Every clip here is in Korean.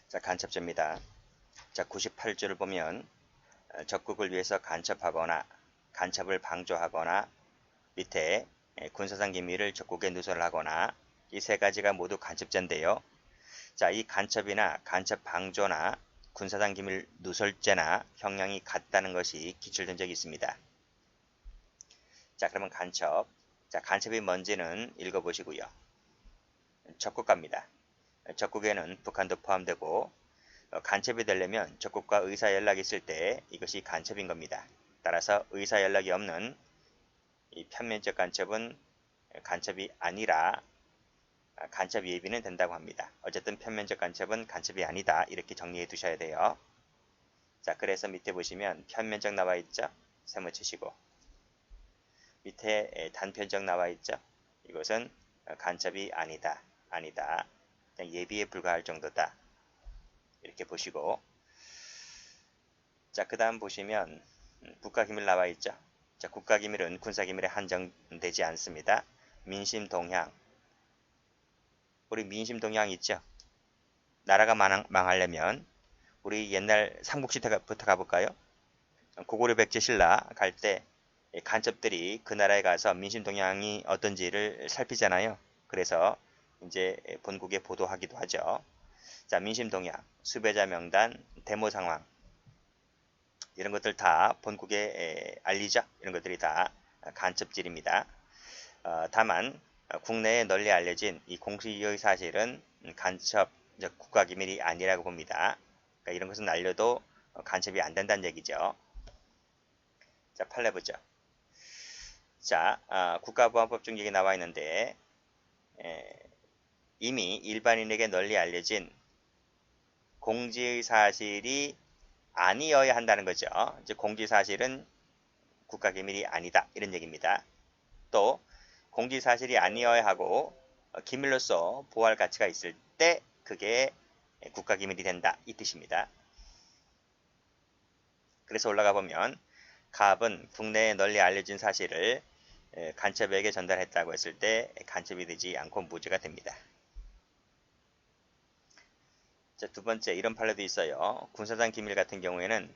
자, 간첩죄입니다. 자, 98조를 보면 적국을 위해서 간첩하거나 간첩을 방조하거나 밑에 군사상 기밀을 적국에 누설하거나 이 세 가지가 모두 간첩죄인데요. 자, 이 간첩이나 간첩 방조나 군사상 기밀 누설죄나 형량이 같다는 것이 기출된 적이 있습니다. 자, 그러면 간첩. 자, 간첩이 뭔지는 읽어보시고요. 적국갑니다. 적국에는 북한도 포함되고 간첩이 되려면 적국과 의사 연락이 있을 때 이것이 간첩인 겁니다. 따라서 의사 연락이 없는 이 편면적 간첩은 간첩이 아니라 간첩 예비는 된다고 합니다. 어쨌든 편면적 간첩은 간첩이 아니다. 이렇게 정리해 두셔야 돼요. 자, 그래서 밑에 보시면 편면적 나와 있죠? 세모 치시고 밑에 단편적 나와 있죠? 이것은 간첩이 아니다. 아니다. 그냥 예비에 불과할 정도다. 이렇게 보시고 자, 그 다음 보시면 국가기밀 나와 있죠. 자, 국가기밀은 군사기밀에 한정되지 않습니다. 민심동향. 우리 민심동향 있죠. 나라가 망하려면 우리 옛날 삼국시대부터 가볼까요? 고구려 백제 신라 갈 때 간첩들이 그 나라에 가서 민심동향이 어떤지를 살피잖아요. 그래서 이제 본국에 보도하기도 하죠. 자, 민심동향, 수배자 명단, 데모 상황 이런 것들 다 본국에 알리죠. 이런 것들이 다 간첩질입니다. 다만 국내에 널리 알려진 이 공식의 사실은 간첩, 국가기밀이 아니라고 봅니다. 그러니까 이런 것은 알려도 간첩이 안 된다는 얘기죠. 자, 판례 보죠. 자, 국가보안법 중 얘기 나와 있는데 이미 일반인에게 널리 알려진 공지의 사실이 아니어야 한다는 거죠. 이제 공지사실은 국가기밀이 아니다. 이런 얘기입니다. 또 공지사실이 아니어야 하고 기밀로서 보호할 가치가 있을 때 그게 국가기밀이 된다. 이 뜻입니다. 그래서 올라가 보면 갑은 국내에 널리 알려진 사실을 간첩에게 전달했다고 했을 때 간첩이 되지 않고 무죄가 됩니다. 자, 두 번째 이런 판례도 있어요. 군사상 기밀 같은 경우에는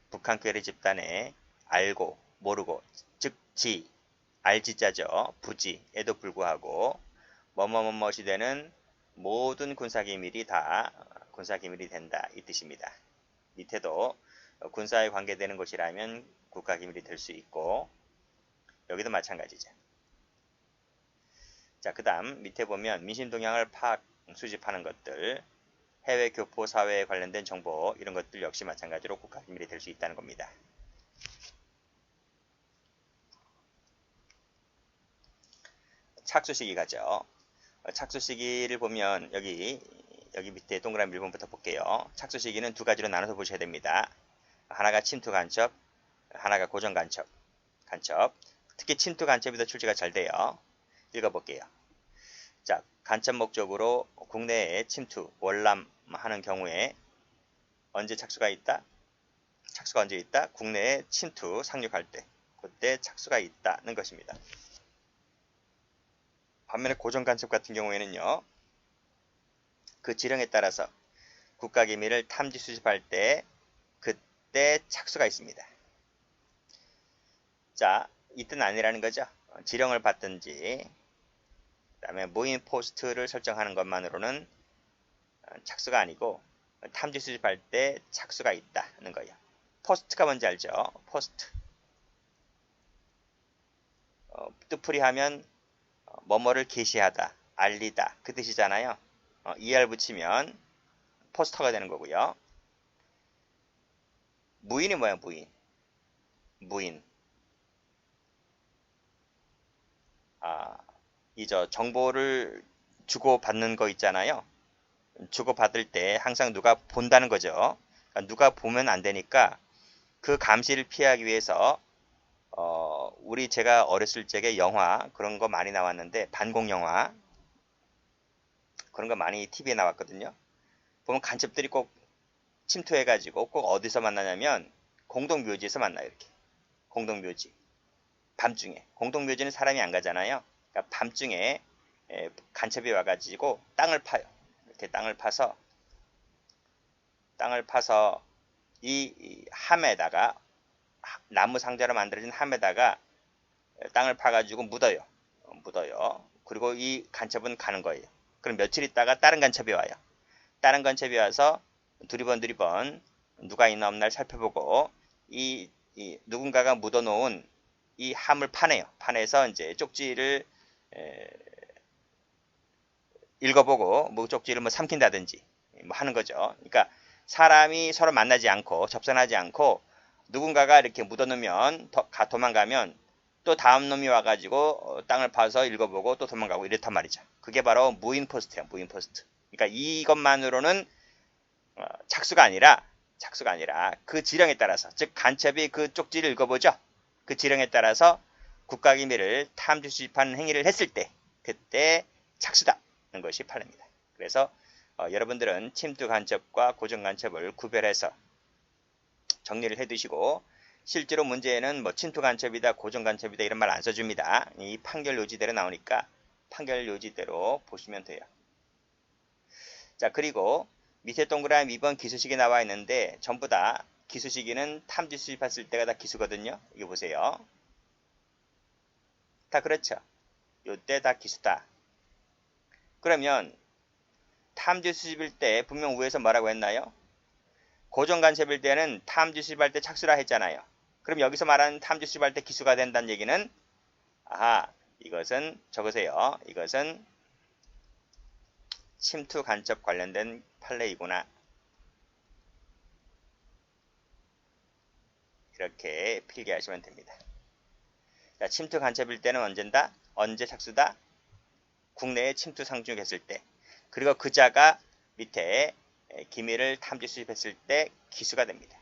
북한 괴뢰 집단에 알고 모르고 즉 지, 알지자죠. 부지에도 불구하고 뭐뭐뭐뭐이 되는 모든 군사기밀이 다 군사기밀이 된다. 이 뜻입니다. 밑에도 군사에 관계되는 것이라면 국가기밀이 될 수 있고 여기도 마찬가지죠. 자, 그 다음 밑에 보면 민심동향을 수집하는 것들 해외 교포 사회에 관련된 정보 이런 것들 역시 마찬가지로 국가기밀이 될 수 있다는 겁니다. 착수 시기가죠. 착수 시기를 보면 여기 밑에 동그라미 1번부터 볼게요. 착수 시기는 두 가지로 나눠서 보셔야 됩니다. 하나가 침투 간첩, 하나가 고정 간첩. 특히 침투 간첩이 더 출제가 잘 돼요. 읽어볼게요. 자, 간첩 목적으로 국내에 침투, 월남하는 경우에 언제 착수가 있다? 착수가 언제 있다? 국내에 침투, 상륙할 때. 그때 착수가 있다는 것입니다. 반면에 고정 간첩 같은 경우에는요. 그 지령에 따라서 국가기밀을 탐지 수집할 때 그때 착수가 있습니다. 자, 이 뜻은 아니라는 거죠. 지령을 받든지 그 다음에 무인 포스트를 설정하는 것만으로는 착수가 아니고 탐지 수집할 때 착수가 있다는 거예요. 포스트가 뭔지 알죠? 포스트. 뜻풀이 하면 뭐뭐를 게시하다, 알리다 그 뜻이잖아요. ER 붙이면 포스터가 되는 거고요. 무인이 뭐야? 무인. 이저 정보를 주고받는 거 있잖아요. 주고받을 때 항상 누가 본다는 거죠. 그러니까 누가 보면 안 되니까 그 감시를 피하기 위해서 우리 제가 어렸을 적에 영화 그런 거 많이 나왔는데 반공 영화 그런 거 많이 TV에 나왔거든요. 보면 간첩들이 꼭 침투해가지고 꼭 어디서 만나냐면 공동묘지에서 만나요. 이렇게 공동묘지 밤중에 공동묘지는 사람이 안 가잖아요. 그러니까 밤중에 간첩이 와가지고 땅을 파요. 이렇게 땅을 파서 땅을 파서 이 함에다가 나무 상자로 만들어진 함에다가 땅을 파가지고 묻어요. 그리고 이 간첩은 가는 거예요. 그럼 며칠 있다가 다른 간첩이 와요. 다른 간첩이 와서 두리번 누가 있나 없나를 살펴보고 이 누군가가 묻어놓은 이 함을 파내요. 파내서 이제 쪽지를 읽어보고 뭐 쪽지를 뭐 삼킨다든지 뭐 하는 거죠. 그러니까 사람이 서로 만나지 않고 접선하지 않고 누군가가 이렇게 묻어놓으면 도망가면 또 다음 놈이 와가지고 땅을 파서 읽어보고 또 도망가고 이렇단 말이죠. 그게 바로 무인 포스트예요. 무인 포스트. 그러니까 이것만으로는 착수가 아니라 그 지령에 따라서, 즉 간첩이 그 쪽지를 읽어보죠. 그 지령에 따라서 국가기밀을 탐지 수집하는 행위를 했을 때 그때 착수다 하는 것이 판례입니다. 그래서 여러분들은 침투 간첩과 고정 간첩을 구별해서 정리를 해두시고, 실제로 문제에는 뭐 침투 간첩이다, 고정 간첩이다 이런 말 안 써줍니다. 이 판결 요지대로 나오니까 판결 요지대로 보시면 돼요. 자, 그리고 밑에 동그라미 2번 기수식이 나와 있는데 전부 다 기수식이는 탐지 수집했을 때가 다 기수거든요. 이거 보세요. 다 그렇죠. 요때 다 기수다. 그러면 탐지 수집일 때 분명 위에서 뭐라고 했나요? 고정 간첩일 때는 탐지 수집할 때 착수라 했잖아요. 그럼 여기서 말하는 탐지 수집할 때 기수가 된다는 얘기는, 이것은 적으세요. 이것은 침투 간첩 관련된 판례이구나. 이렇게 필기하시면 됩니다. 자, 침투 간첩일 때는 언젠다? 언제 착수다? 국내에 침투 상중했을 때. 그리고 그 자가 밑에 기밀을 탐지 수집했을 때 기수가 됩니다.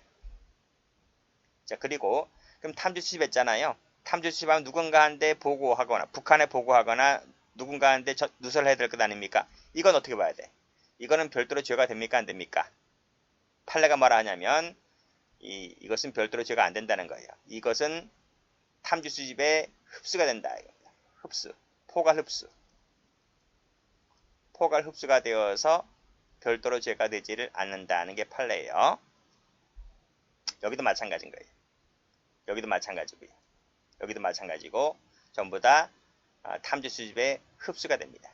자, 그리고 그럼 탐지 수집했잖아요. 탐지 수집하면 누군가한테 보고하거나 북한에 보고하거나 누군가한테 누설을 해야 될 것 아닙니까? 이건 어떻게 봐야 돼? 이거는 별도로 죄가 됩니까? 안 됩니까? 판례가 뭐라 하냐면 이것은 별도로 죄가 안 된다는 거예요. 이것은 탐지 수집에 흡수가 된다. 흡수. 포괄 흡수가 되어서 별도로 죄가 되지를 않는다는 게 판례예요. 여기도 마찬가지인 거예요. 여기도 마찬가지고요. 여기도 마찬가지고 전부 다 탐지 수집에 흡수가 됩니다.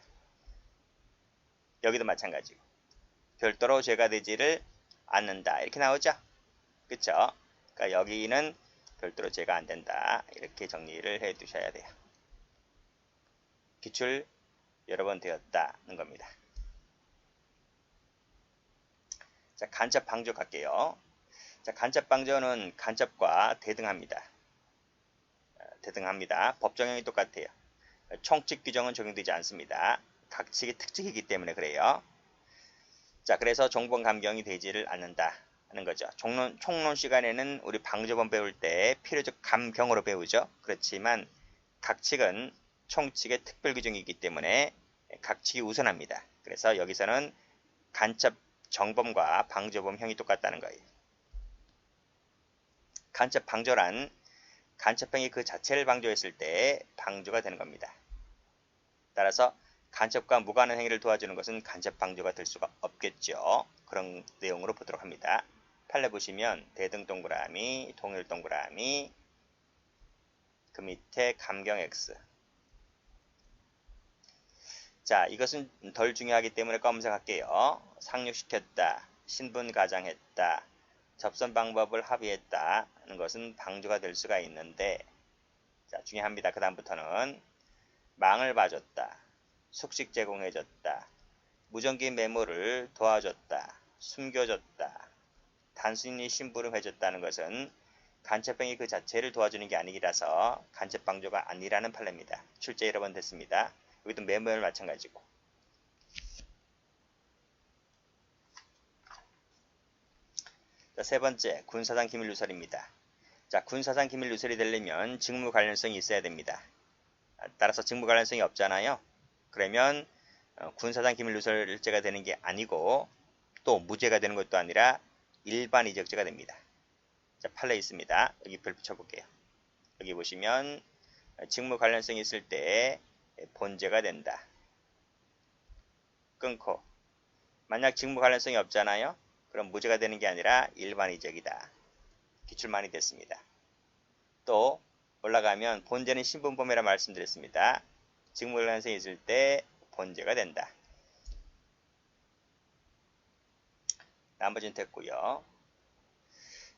여기도 마찬가지고 별도로 죄가 되지를 않는다. 이렇게 나오죠. 그쵸? 그러니까 여기는 별도로 죄가 안 된다. 이렇게 정리를 해 두셔야 돼요. 기출 여러 번 되었다는 겁니다. 자, 간첩 방조 갈게요. 자, 간첩 방조는 간첩과 대등합니다. 법정형이 똑같아요. 총칙 규정은 적용되지 않습니다. 각 측의 특징이기 때문에 그래요. 자, 그래서 종본 감경이 되지를 않는다 하는 거죠. 총론 시간에는 우리 방조본 배울 때 필요적 감경으로 배우죠. 그렇지만 각 측은 총칙의 특별 규정이기 때문에 각 측이 우선합니다. 그래서 여기서는 간첩 정범과 방조범형이 똑같다는 거예요. 간첩 방조란 간첩행위 그 자체를 방조했을 때 방조가 되는 겁니다. 따라서 간첩과 무관한 행위를 도와주는 것은 간첩 방조가 될 수가 없겠죠. 그런 내용으로 보도록 합니다. 판례 보시면 대등 동그라미, 동일 동그라미, 그 밑에 감경 X. 자, 이것은 덜 중요하기 때문에 검색할게요. 상륙시켰다, 신분 가장했다, 접선 방법을 합의했다 하는 것은 방조가 될 수가 있는데, 자, 중요합니다. 그 다음부터는 망을 봐줬다, 숙식 제공해줬다, 무전기 메모를 도와줬다, 숨겨줬다, 단순히 심부름해줬다는 것은 간첩행위 그 자체를 도와주는 게 아니라서 간첩 방조가 아니라는 판례입니다. 출제 여러 번 됐습니다. 여기도 메모를 마찬가지고. 자, 세 번째, 군사상 기밀 누설입니다. 자, 군사상 기밀 누설이 되려면 직무 관련성이 있어야 됩니다. 따라서 직무 관련성이 없잖아요. 그러면 군사상 기밀 누설죄가 되는 게 아니고 또 무죄가 되는 것도 아니라 일반 이적죄가 됩니다. 자, 판례 있습니다. 여기 별 붙여볼게요. 여기 보시면 직무 관련성이 있을 때 본죄가 된다. 끊고 만약 직무 관련성이 없잖아요. 그럼 무죄가 되는 게 아니라 일반의적이다. 기출만이 됐습니다. 또 올라가면 본죄는 신분범위라 말씀드렸습니다. 직무연관성이 있을 때 본죄가 된다. 나머지는 됐고요.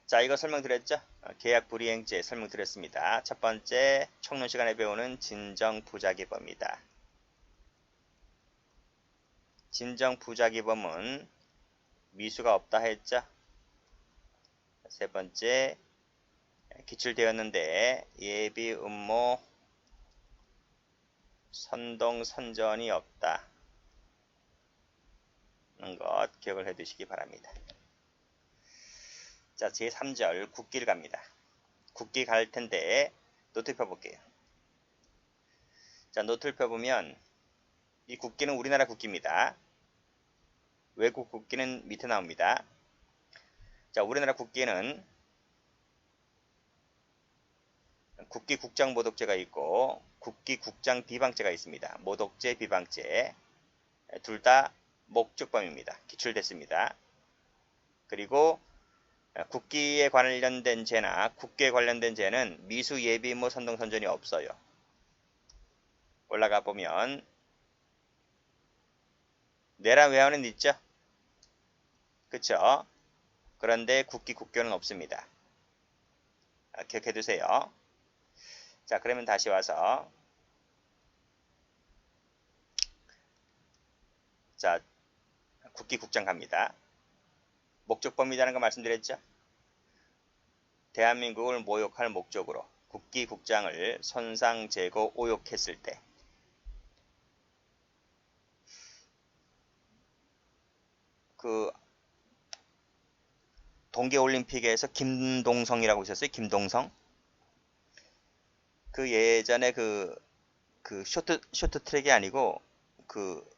자, 이거 설명드렸죠? 계약 불이행죄 설명드렸습니다. 첫 번째 총론 시간에 배우는 진정부작위범이다. 진정부작위범은 미수가 없다 했죠? 세 번째 기출되었는데 예비 음모 선동 선전이 없다. 는 것 기억을 해 두시기 바랍니다. 자, 제3절 국기를 갑니다. 국기 갈 텐데 노트를 펴볼게요. 자, 노트를 펴보면 이 국기는 우리나라 국기입니다. 외국 국기는 밑에 나옵니다. 자, 우리나라 국기는 국기 국장 모독죄가 있고 국기 국장 비방죄가 있습니다. 모독죄, 비방죄 둘 다 목적범입니다. 기출됐습니다. 그리고 국기에 관련된 죄나 국기에 관련된 죄는 미수, 예비, 뭐 선동, 선전이 없어요. 올라가 보면 내란 외환은 있죠. 그쵸? 그런데 국기, 국교는 없습니다. 기억해 두세요. 자, 그러면 다시 와서 자, 국기, 국장 갑니다. 목적범위라는 거 말씀드렸죠? 대한민국을 모욕할 목적으로 국기, 국장을 손상, 제거, 오욕했을 때 그 동계올림픽에서 김동성이라고 있었어요. 김동성. 그 예전에 그 쇼트트랙이 아니고 그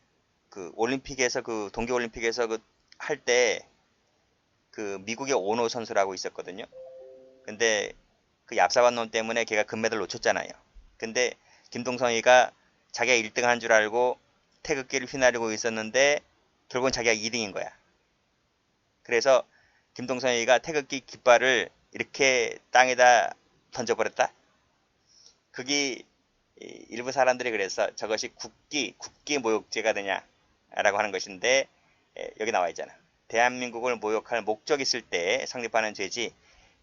올림픽에서 그 동계올림픽에서 그 할 때 그 미국의 오노 선수라고 있었거든요. 근데 그 얍삽한 놈 때문에 걔가 금메달 놓쳤잖아요. 근데 김동성이가 자기가 1등 한 줄 알고 태극기를 휘날리고 있었는데 결국은 자기가 2등인 거야. 그래서 김동성이가 태극기 깃발을 이렇게 땅에다 던져버렸다. 그게 일부 사람들이 그래서 저것이 국기 모욕죄가 되냐라고 하는 것인데 여기 나와 있잖아. 대한민국을 모욕할 목적이 있을 때 성립하는 죄지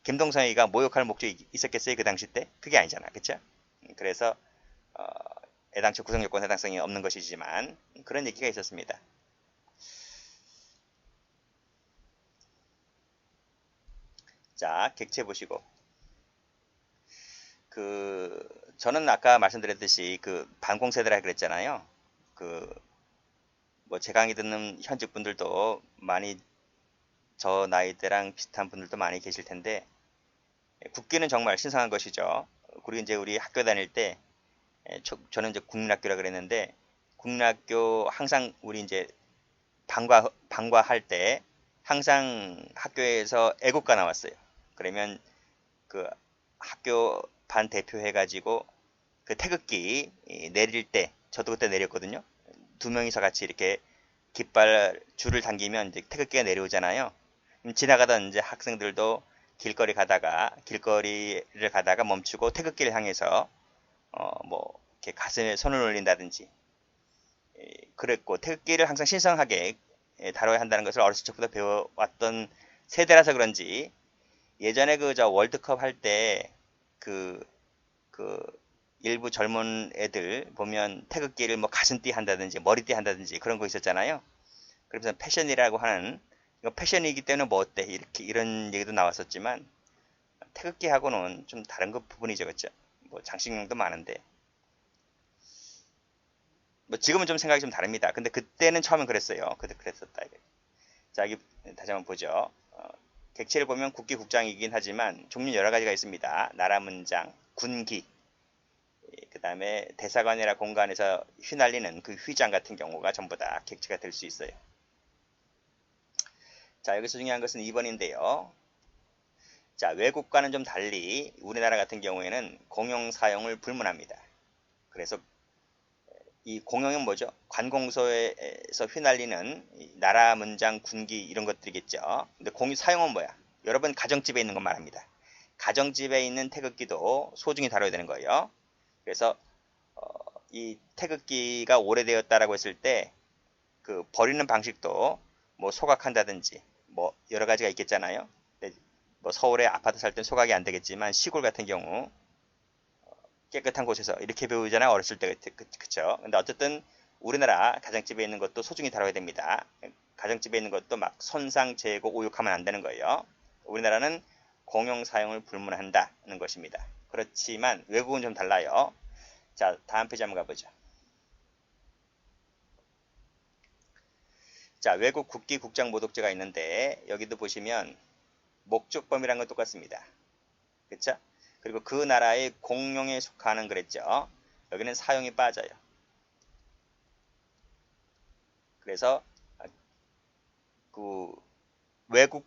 김동성이가 모욕할 목적이 있었겠어요? 그 당시 때? 그게 아니잖아. 그쵸? 그래서 애당초 구성요건 해당성이 없는 것이지만 그런 얘기가 있었습니다. 자, 객체 보시고 저는 아까 말씀드렸듯이 반공세대라 그랬잖아요. 뭐 제 강의 듣는 현직 분들도 많이 저 나이대랑 비슷한 분들도 많이 계실 텐데 국기는 정말 신성한 것이죠. 그리고 이제 우리 학교 다닐 때 저는 이제 국민학교라 그랬는데 국민학교 항상 우리 이제 방과할 때 항상 학교에서 애국가 나왔어요. 그러면 그 학교 반 대표해가지고 그 태극기 내릴 때 저도 그때 내렸거든요. 두 명이서 같이 이렇게 깃발 줄을 당기면 이제 태극기가 내려오잖아요. 지나가던 이제 학생들도 길거리를 가다가 멈추고 태극기를 향해서 뭐 이렇게 가슴에 손을 올린다든지 그랬고 태극기를 항상 신성하게 다뤄야 한다는 것을 어렸을 적부터 배워왔던 세대라서 그런지 예전에 저 월드컵 할 때 일부 젊은 애들 보면 태극기를 뭐 가슴띠 한다든지 머리띠 한다든지 그런 거 있었잖아요. 그래서 패션이라고 하는 이거 패션이기 때문에 뭐 어때 이런 얘기도 나왔었지만 태극기하고는 좀 다른 부분이죠, 그렇죠? 뭐 장식용도 많은데 뭐 지금은 좀 생각이 좀 다릅니다. 근데 그때는 처음엔 그랬어요. 그랬었다. 자, 여기 다시 한번 보죠. 객체를 보면 국기 국장이긴 하지만 종류 여러 가지가 있습니다. 나라 문장, 군기, 그 다음에 대사관이나 공간에서 휘날리는 그 휘장 같은 경우가 전부 다 객체가 될 수 있어요. 자, 여기서 중요한 것은 2번인데요. 자, 외국과는 좀 달리 우리나라 같은 경우에는 공용 사용을 불문합니다. 그래서 이 공용은 뭐죠? 관공서에서 휘날리는 나라 문장, 군기 이런 것들이겠죠. 근데 사용은 뭐야? 여러분 가정집에 있는 것 말합니다. 가정집에 있는 태극기도 소중히 다뤄야 되는 거예요. 그래서 이 태극기가 오래되었다라고 했을 때 그 버리는 방식도 뭐 소각한다든지 뭐 여러 가지가 있겠잖아요. 뭐 서울에 아파트 살 땐 소각이 안 되겠지만 시골 같은 경우 깨끗한 곳에서 이렇게 배우잖아요. 어렸을 때 그쵸? 근데 어쨌든 우리나라 가정집에 있는 것도 소중히 다뤄야 됩니다. 가정집에 있는 것도 막 손상, 재고, 오욕하면 안 되는 거예요. 우리나라는 공용 사용을 불문한다는 것입니다. 그렇지만 외국은 좀 달라요. 자, 다음 페이지 한번 가보죠. 자, 외국 국기 국장 모독죄가 있는데 여기도 보시면 목적범이란 건 똑같습니다. 그쵸? 그리고 그 나라의 공용에 속하는 그랬죠. 여기는 사용이 빠져요. 그래서 그 외국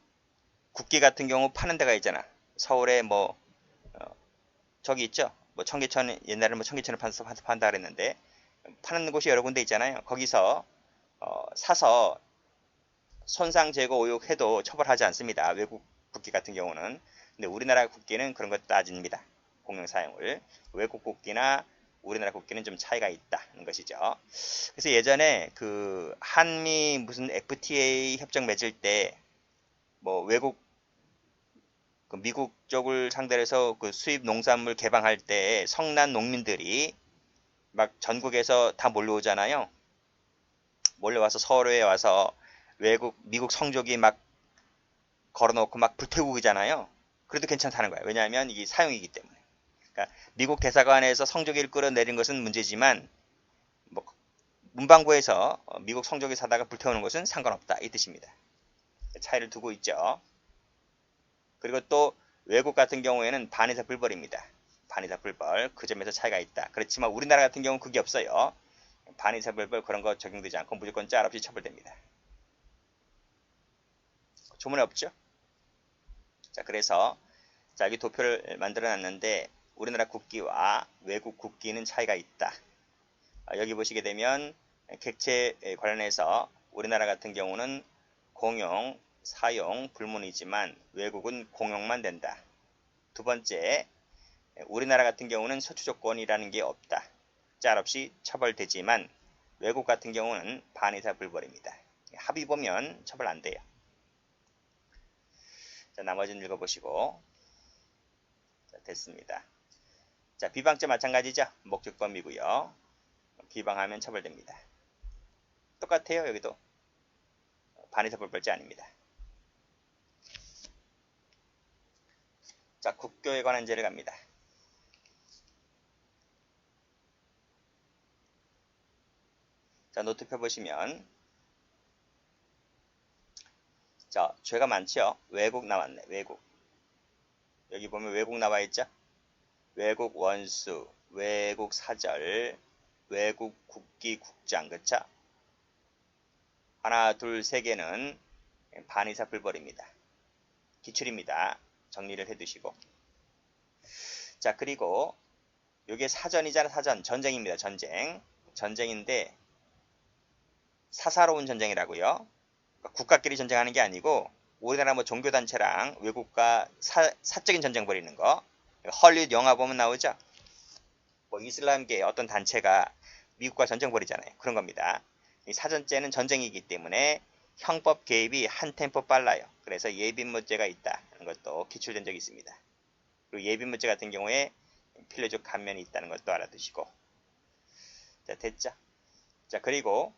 국기 같은 경우 파는 데가 있잖아. 서울에 뭐 저기 있죠. 뭐 청계천 옛날에 뭐 청계천을 판다 그랬는데 파는 곳이 여러 군데 있잖아요. 거기서 사서 손상 재고 오욕해도 처벌하지 않습니다. 외국 국기 같은 경우는. 근데 우리나라 국기는 그런 거 따집니다. 공용 사용을. 외국 국기나 우리나라 국기는 좀 차이가 있다는 것이죠. 그래서 예전에 그 한미 무슨 FTA 협정 맺을 때 뭐 외국 그 미국 쪽을 상대로 해서 그 수입 농산물 개방할 때 성난 농민들이 막 전국에서 다 몰려오잖아요. 몰려와서 서울에 와서 미국 성조기 막 걸어놓고 막 불태우고 그러잖아요. 그래도 괜찮다는 거예요. 왜냐하면 이게 사용이기 때문에. 그러니까 미국 대사관에서 성조기를 끌어내린 것은 문제지만 뭐 문방구에서 미국 성조기 사다가 불태우는 것은 상관없다 이 뜻입니다. 차이를 두고 있죠. 그리고 또 외국 같은 경우에는 반의사 불벌입니다. 반의사 불벌 그 점에서 차이가 있다. 그렇지만 우리나라 같은 경우는 그게 없어요. 반의사 불벌 그런 거 적용되지 않고 무조건 짤 없이 처벌됩니다. 조문에 없죠? 자, 그래서 자, 여기 도표를 만들어 놨는데 우리나라 국기와 외국 국기는 차이가 있다. 여기 보시게 되면 객체 관련해서 우리나라 같은 경우는 공용, 사용, 불문이지만 외국은 공용만 된다. 두 번째, 우리나라 같은 경우는 서출 조건이라는 게 없다. 짤 없이 처벌되지만 외국 같은 경우는 반의사 불벌입니다. 합의 보면 처벌 안 돼요. 자, 나머지는 읽어보시고. 자, 됐습니다. 자, 비방죄 마찬가지죠. 목적범이고요. 비방하면 처벌됩니다. 똑같아요. 여기도 반의사 불벌죄 아닙니다. 자, 국교에 관한 죄를 갑니다. 자, 노트 펴보시면 자, 죄가 많죠. 외국 나왔네. 외국. 여기 보면 외국 나와 있죠. 외국 원수, 외국 사절, 외국 국기 국장, 그쵸? 하나, 둘, 세 개는 반의사 불벌입니다. 기출입니다. 정리를 해두시고. 자, 그리고 이게 사전이잖아. 사전. 전쟁입니다. 전쟁. 전쟁인데 사사로운 전쟁이라고요. 그러니까 국가끼리 전쟁하는 게 아니고 우리나라 뭐 종교단체랑 외국과 사적인 전쟁 벌이는 거. 헐리우드 영화 보면 나오죠. 뭐 이슬람계 어떤 단체가 미국과 전쟁 벌이잖아요. 그런 겁니다. 이 사전죄는 전쟁이기 때문에 형법 개입이 한 템포 빨라요. 그래서 예빈무죄가 있다는 것도 기출된 적이 있습니다. 그리고 예빈무죄 같은 경우에 필요적 감면이 있다는 것도 알아두시고. 자, 됐죠? 자, 그리고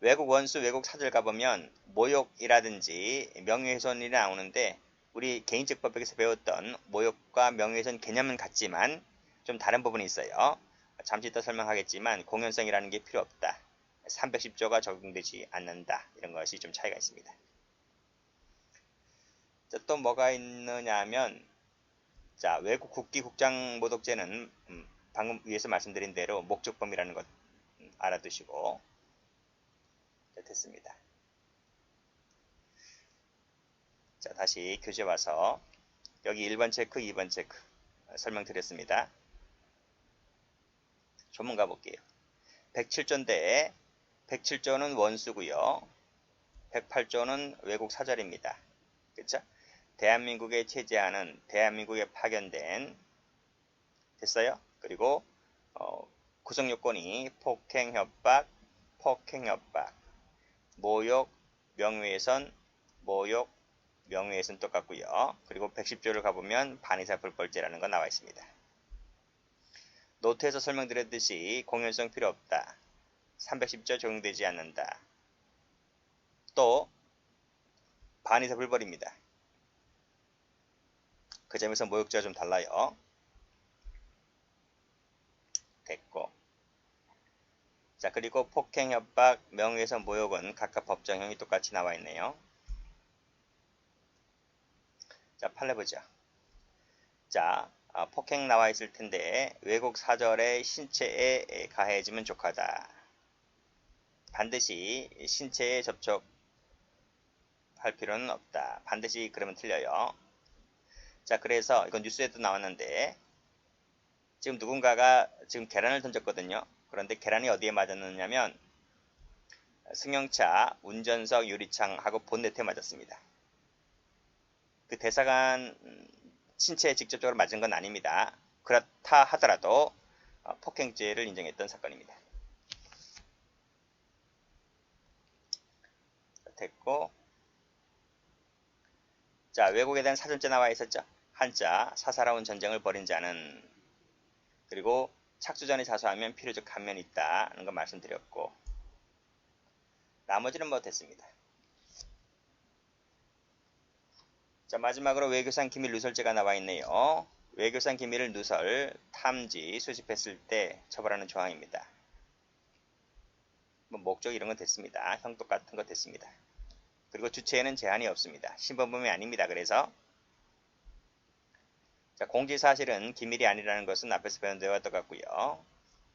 외국 원수, 외국 사절 가보면 모욕이라든지 명예훼손이 나오는데 우리 개인적 법에서 배웠던 모욕과 명예훼손 개념은 같지만 좀 다른 부분이 있어요. 잠시 이따 설명하겠지만 공연성이라는 게 필요 없다. 310조가 적용되지 않는다. 이런 것이 좀 차이가 있습니다. 자, 또 뭐가 있느냐 하면 자, 외국 국기 국장 모독죄는 방금 위에서 말씀드린 대로 목적범이라는 것 알아두시고. 자, 됐습니다. 자, 다시 교재 와서 여기 1번 체크, 2번 체크 설명드렸습니다. 조문 가볼게요. 107조인데 107조는 원수고요. 108조는 외국 사절입니다. 그쵸? 대한민국에 체제하는 대한민국에 파견된 됐어요? 그리고 구성 요건이 폭행, 협박, 모욕, 명예훼손, 똑같고요. 그리고 110조를 가보면 반의사 불벌죄라는 거 나와 있습니다. 노트에서 설명드렸듯이 공연성 필요 없다. 310조 적용되지 않는다. 또 반의사 불벌입니다. 그 점에서 모욕죄와 좀 달라요. 됐고. 자, 그리고 폭행, 협박, 명예훼손, 모욕은 각각 법정형이 똑같이 나와 있네요. 자, 판례 보죠. 자, 폭행 나와 있을 텐데 왜곡 사절에 신체에 가해지면 족하다. 반드시 신체에 접촉할 필요는 없다. 반드시 그러면 틀려요. 자, 그래서 이건 뉴스에도 나왔는데 지금 누군가가 지금 계란을 던졌거든요. 그런데 계란이 어디에 맞았느냐면 승용차 운전석 유리창하고 본네트에 맞았습니다. 그 대사관 신체에 직접적으로 맞은 건 아닙니다. 그렇다 하더라도 폭행죄를 인정했던 사건입니다. 됐고, 자, 왜곡에 대한 사전죄 나와 있었죠. 한자, 사사로운 전쟁을 벌인 자는, 그리고 착수 전에 자수하면 필요적 감면이 있다는 거 말씀드렸고, 나머지는 뭐 됐습니다. 자, 마지막으로 외교상 기밀 누설죄가 나와 있네요. 외교상 기밀을 누설, 탐지, 수집했을 때 처벌하는 조항입니다. 뭐 목적 이런 건 됐습니다. 형독 같은 거 됐습니다. 그리고 주체에는 제한이 없습니다. 신범범이 아닙니다. 그래서 자, 공지사실은 기밀이 아니라는 것은 앞에서 배운 대화와 똑같고요.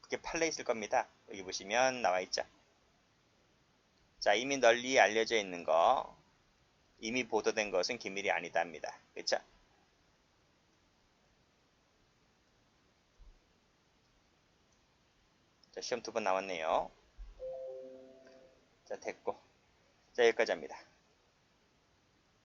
그게 판례 있을 겁니다. 여기 보시면 나와 있죠. 자, 이미 널리 알려져 있는 거, 이미 보도된 것은 기밀이 아니다입니다. 그렇죠? 자, 시험 2번 나왔네요. 자, 됐고. 자, 여기까지 합니다.